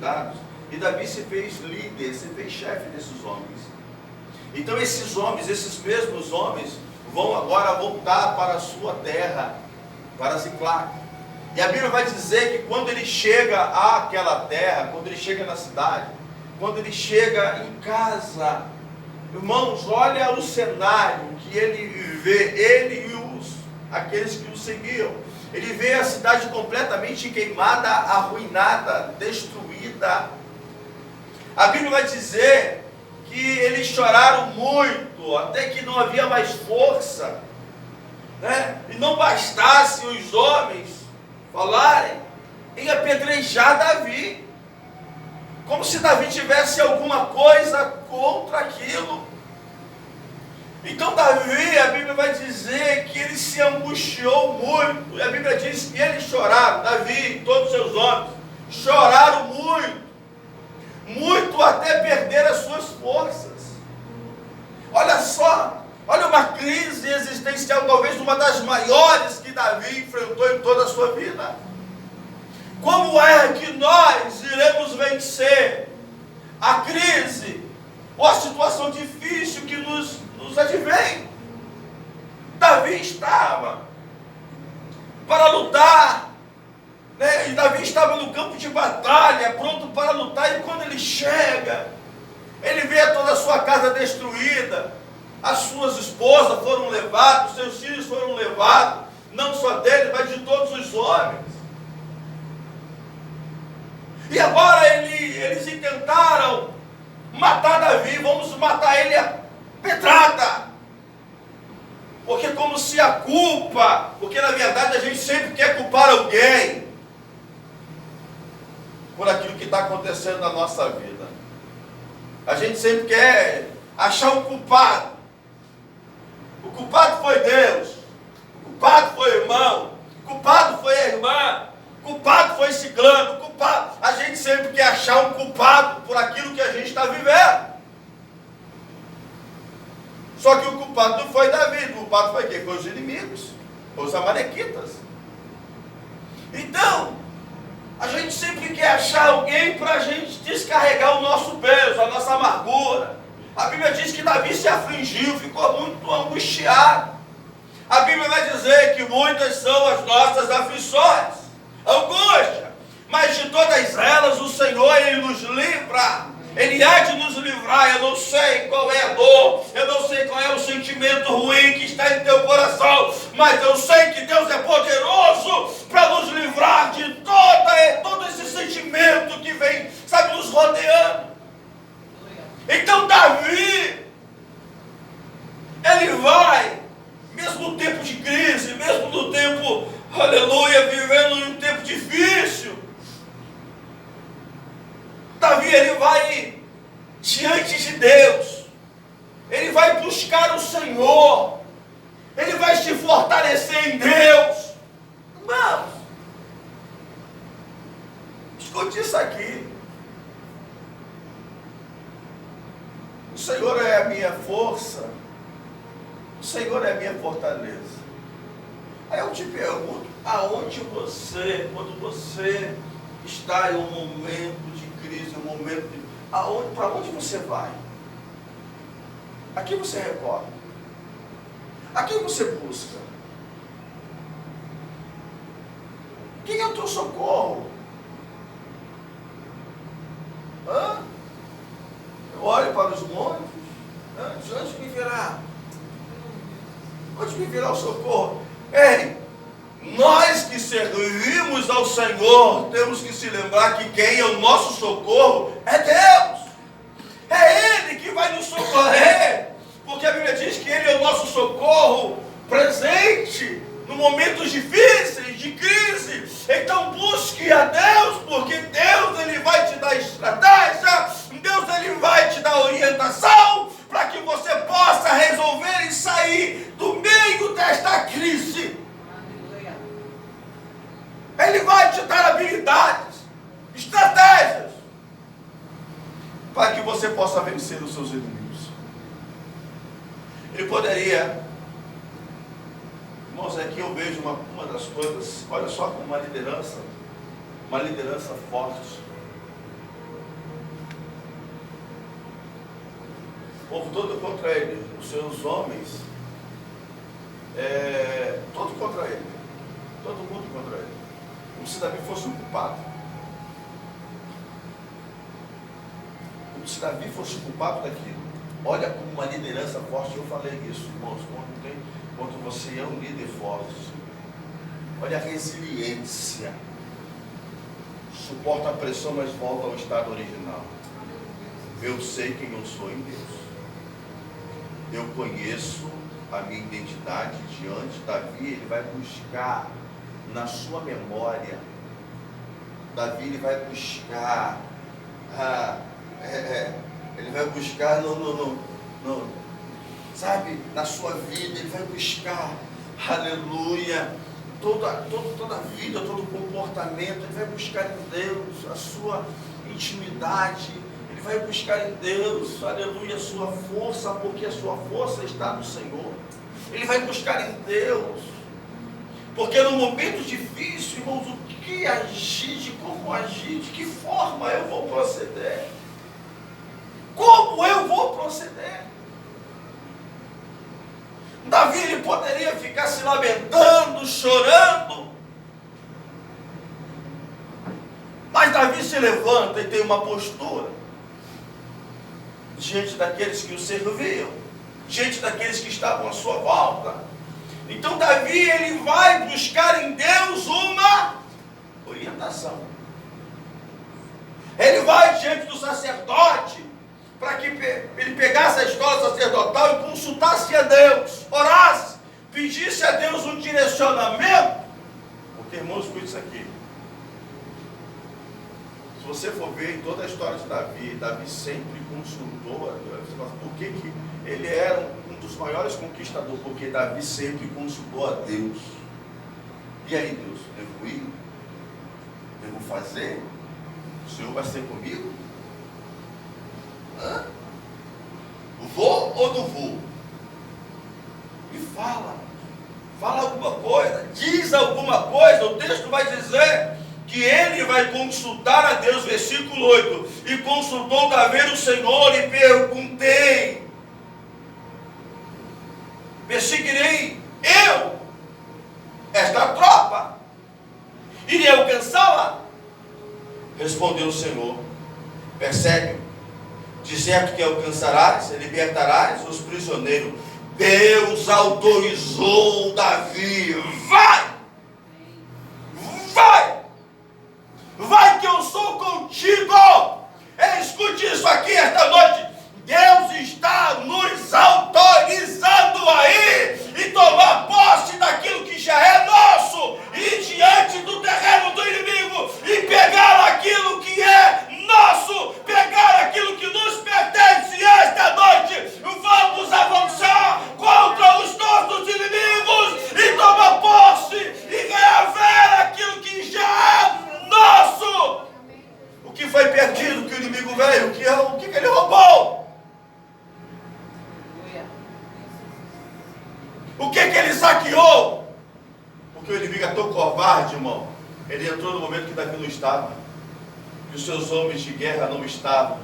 soldados. E Davi se fez líder, se fez chefe desses homens. Então esses homens, esses mesmos homens, vão agora voltar para a sua terra, para Ziclague. E a Bíblia vai dizer que quando ele chega àquela terra, quando ele chega na cidade, quando ele chega em casa, irmãos, olha o cenário que ele vê, ele e aqueles que o seguiam. Ele vê a cidade completamente queimada, arruinada, destruída. A Bíblia vai dizer que eles choraram muito, até que não havia mais força, né? E não bastasse os homens falarem em apedrejar Davi, como se Davi tivesse alguma coisa contra aquilo. Então Davi, a Bíblia vai dizer que ele se angustiou muito, e a Bíblia diz que eles choraram, Davi e todos os seus homens, choraram muito, muito até perder as suas forças. Olha só, olha uma crise existencial, talvez uma das maiores que Davi enfrentou em toda a sua vida. Como é que nós iremos vencer a crise ou a situação difícil que nos advém? Davi estava para lutar, né? E Davi estava no campo de batalha, pronto para lutar, e quando ele chega, ele vê toda a sua casa destruída, as suas esposas foram levadas, os seus filhos foram levados, não só dele, mas de todos os homens. E agora eles intentaram matar Davi, vamos matar ele a pedrada. Porque como se a culpa, porque na verdade a gente sempre quer culpar alguém por aquilo que está acontecendo na nossa vida. A gente sempre quer achar um culpado. O culpado foi Deus, o culpado foi o irmão, o culpado foi a irmã, o culpado foi ciclano, o culpado. A gente sempre quer achar um culpado por aquilo que a gente está vivendo. Só que o culpado não foi Davi, o culpado foi quem? Foi os inimigos, foi os amalequitas. Então, a gente sempre quer achar alguém para a gente descarregar o nosso peso, a nossa amargura. A Bíblia diz que Davi se afligiu, ficou muito angustiado. A Bíblia vai dizer que muitas são as nossas aflições, angústia, mas de todas elas o Senhor, Ele nos livra. Ele há de nos livrar. Eu não sei qual é a dor, eu não sei qual é o sentimento ruim que está em teu coração, mas eu sei que Deus é poderoso para nos livrar de todo esse sentimento que vem, sabe, nos rodeando. Então Davi, ele vai, mesmo no tempo de crise, mesmo no tempo, aleluia, vivendo em um tempo difícil, Davi, ele vai diante de Deus, ele vai buscar o Senhor, ele vai se fortalecer em Deus. Irmãos, escute isso aqui. O Senhor é a minha força, o Senhor é a minha fortaleza. Aí eu te pergunto, aonde você, quando você está em um momento de crise, um momento de... para onde você vai? A quem você recorre? A quem você busca? Quem é o teu socorro? Eu olho para os montes, de onde me virá? Onde me virá o socorro? Ei, nós que servimos ao Senhor, temos que se lembrar que quem é o nosso socorro é Deus. É Ele que vai nos socorrer, porque a Bíblia diz que Ele é o nosso socorro presente no momentos difíceis, de crise. Então busque a Deus, porque Deus, Ele vai te dar estratégia, Deus, Ele vai te dar orientação, para que você possa resolver e sair do meio desta crise. Ele vai te dar habilidades, estratégias, para que você possa vencer os seus inimigos. Ele poderia, irmãos, aqui eu vejo uma das coisas, olha só, como uma liderança forte. povo todo contra ele, os seus homens, todo contra ele, todo mundo contra ele, como se Davi fosse um culpado, como se Davi fosse o culpado daquilo. Olha como uma liderança forte, eu falei isso, irmãos, quando você é um líder forte, olha a resiliência, suporta a pressão, mas volta ao estado original. Eu sei quem eu sou em Deus, eu conheço a minha identidade diante de Davi. Ele vai buscar na sua memória, Davi ele vai buscar ele vai buscar sabe, na sua vida, ele vai buscar, aleluia, toda a vida, todo o comportamento, ele vai buscar em Deus a sua intimidade, ele vai buscar em Deus, aleluia, a sua força, porque a sua força está no Senhor. Ele vai buscar em Deus, porque no momento difícil, irmãos, o que agir, de como agir, de que forma eu vou proceder? Como eu vou proceder? Davi, ele poderia ficar se lamentando, chorando, mas Davi se levanta e tem uma postura diante daqueles que o serviam, diante daqueles que estavam à sua volta. Então Davi, ele vai buscar em Deus uma orientação. Ele vai diante do sacerdote, para que ele pegasse a escola sacerdotal e consultasse a Deus, orasse, pedisse a Deus um direcionamento. Porque, irmãos, escute isso aqui. Se você for ver em toda a história de Davi, Davi sempre consultou a Deus. Por que ele era um dos maiores conquistadores? Porque Davi sempre consultou a Deus. E aí, Deus, devo ir? Devo fazer? O Senhor vai ser comigo? Vou ou não vou? E fala alguma coisa, diz alguma coisa. O texto vai dizer que ele vai consultar a Deus, versículo 8, e consultou Davi o Senhor e perguntei: perseguirei eu esta tropa? Irei alcançá-la? Respondeu o Senhor: persegue, de certo que alcançarás e libertarás os prisioneiros. Deus autorizou Davi: vai que eu sou contigo. Escute isso aqui esta noite. Deus está nos autorizando aí e tomar posse daquilo que já é nosso, e diante do terreno do inimigo e pegar aquilo que é nosso, pegar aquilo que nos pertence. Esta noite vamos avançar contra os nossos inimigos e tomar posse e reaver aquilo que já é nosso. O que foi perdido, que o inimigo veio, o que ele roubou? O que ele saqueou? Porque o inimigo é tão covarde, irmão. Ele entrou no momento que Davi não estava, que os seus homens de guerra não estavam.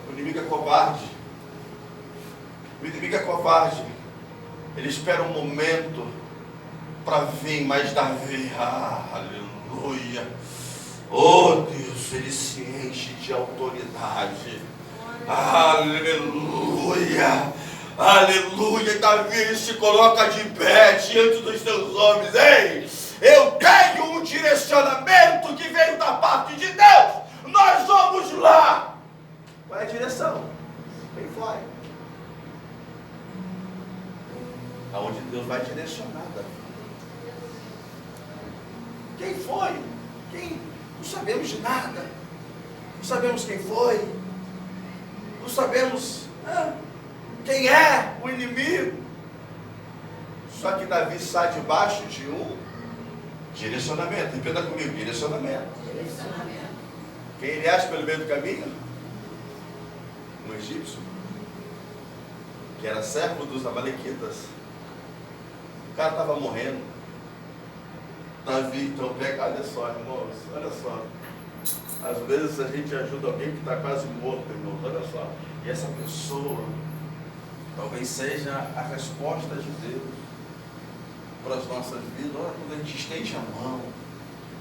O inimigo é covarde. O inimigo é covarde. Ele espera um momento para vir, mas Davi, aleluia, oh Deus, ele se enche de autoridade. Aleluia, aleluia. Davi se coloca de pé diante dos seus homens. Ei, eu tenho um direcionamento que veio da parte de Deus. Nós vamos lá. Qual é a direção? Quem vai? Aonde Deus vai direcionar, Davi. Quem foi? Quem? Não sabemos de nada. Não sabemos quem foi. Não sabemos quem é o inimigo. Só que Davi sai debaixo de um direcionamento. Repita comigo: direcionamento. Quem ele acha pelo meio do caminho? Um egípcio, que era servo dos amalequitas. O cara estava morrendo. Davi então pega, olha só, irmãos, olha só. Às vezes a gente ajuda alguém que está quase morto, irmão. Olha só. E essa pessoa talvez seja a resposta de Deus para as nossas vidas. Olha quando a gente estende a mão.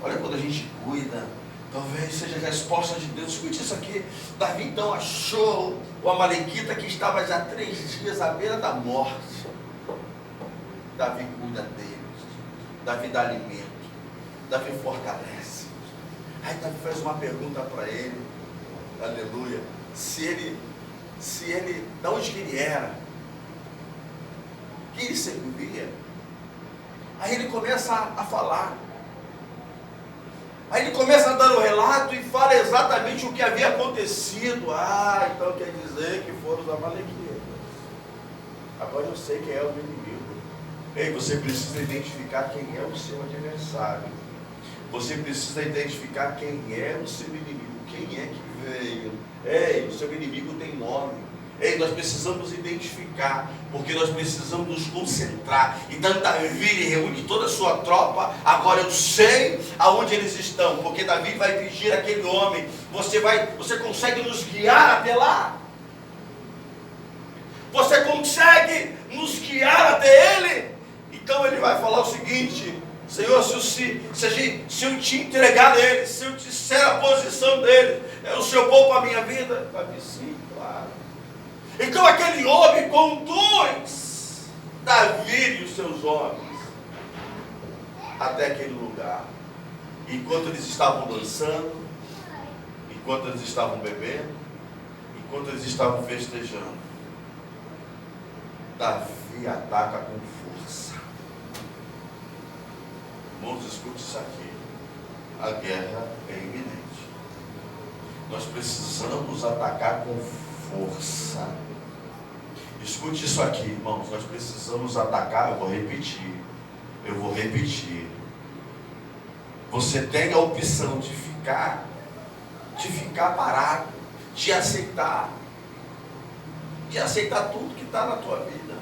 Olha quando a gente cuida. Talvez seja a resposta de Deus. Escute isso aqui. Davi então achou o amalequita que estava já 3 dias à beira da morte. Davi cuida deles. Davi dá alimento. Davi fortalece. Aí Davi faz uma pergunta para ele. Aleluia. Se ele, de onde que ele era? Que ele servia? Aí ele começa a falar. Aí ele começa a dar o relato e fala exatamente o que havia acontecido. Então quer dizer que foram os amalequitas. Agora eu sei quem é o inimigo. Ei, você precisa identificar quem é o seu adversário. Você precisa identificar quem é o seu inimigo. Quem é que veio? Ei, o seu inimigo tem nome. Ei, nós precisamos identificar, porque nós precisamos nos concentrar. Então Davi reúne toda a sua tropa. Agora eu sei aonde eles estão, porque Davi vai pedir àquele homem: você consegue nos guiar até lá? Você consegue nos guiar até ele? Então ele vai falar o seguinte: Senhor, se eu te entregar ele, se eu disser a posição dele, o Senhor poupa a minha vida? Davi, sim, claro. Então aquele homem conduz Davi e os seus homens até aquele lugar. Enquanto eles estavam dançando, enquanto eles estavam bebendo, enquanto eles estavam festejando, Davi ataca com força. Irmãos, escute isso aqui. A guerra é iminente. Nós precisamos atacar com força. Escute isso aqui, irmãos. Nós precisamos atacar. Eu vou repetir. Você tem a opção de ficar parado, de aceitar tudo que está na tua vida.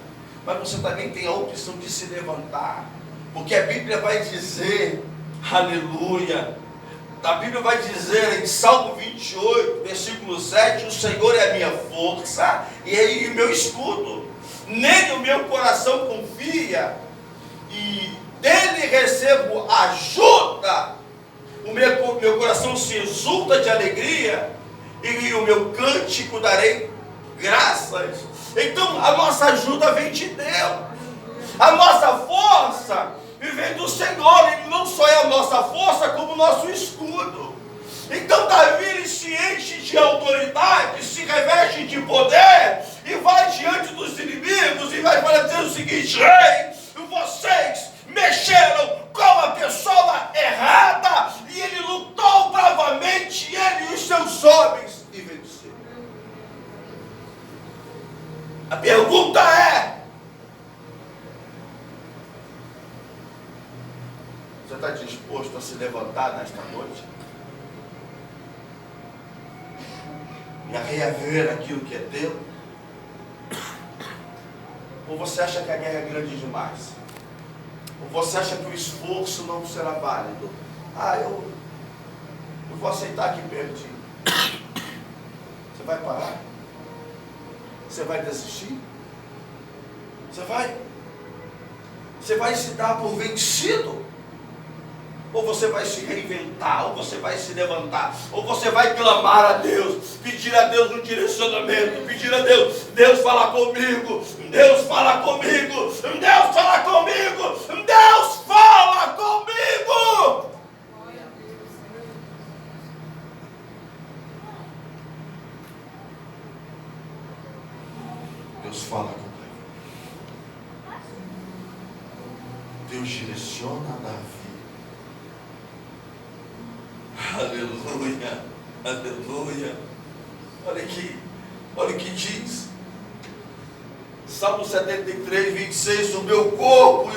Mas você também tem a opção de se levantar. Porque a Bíblia vai dizer, aleluia, a Bíblia vai dizer em Salmo 28, versículo 7, o Senhor é a minha força e o meu escudo. Nele o meu coração confia e dele recebo ajuda. O meu coração se exulta de alegria e o meu cântico darei graças. Então a nossa ajuda vem de Deus. A nossa força vem do Senhor. Ele não só é a nossa força, como o nosso escudo. Então Davi, ele se enche de autoridade, se reveste de poder e vai diante dos inimigos e vai para dizer o seguinte: ei, vocês mexeram com a pessoa errada. E ele lutou bravamente, ele e os seus homens, e venceu. A pergunta é: você está disposto a se levantar nesta noite? E a reaver aquilo que é teu? Ou você acha que a guerra é grande demais? Ou você acha que o esforço não será válido? Eu vou aceitar aqui pertinho. Você vai parar? Você vai desistir? Você vai se dar por vencido? Ou você vai se reinventar, ou você vai se levantar, ou você vai clamar a Deus, pedir a Deus um direcionamento, pedir a Deus: Deus fala comigo, Deus fala comigo, Deus fala comigo, Deus fala comigo. Deus fala comigo. Deus direciona Davi. Aleluia, aleluia. Olha o que diz Salmo 73, 26: o meu corpo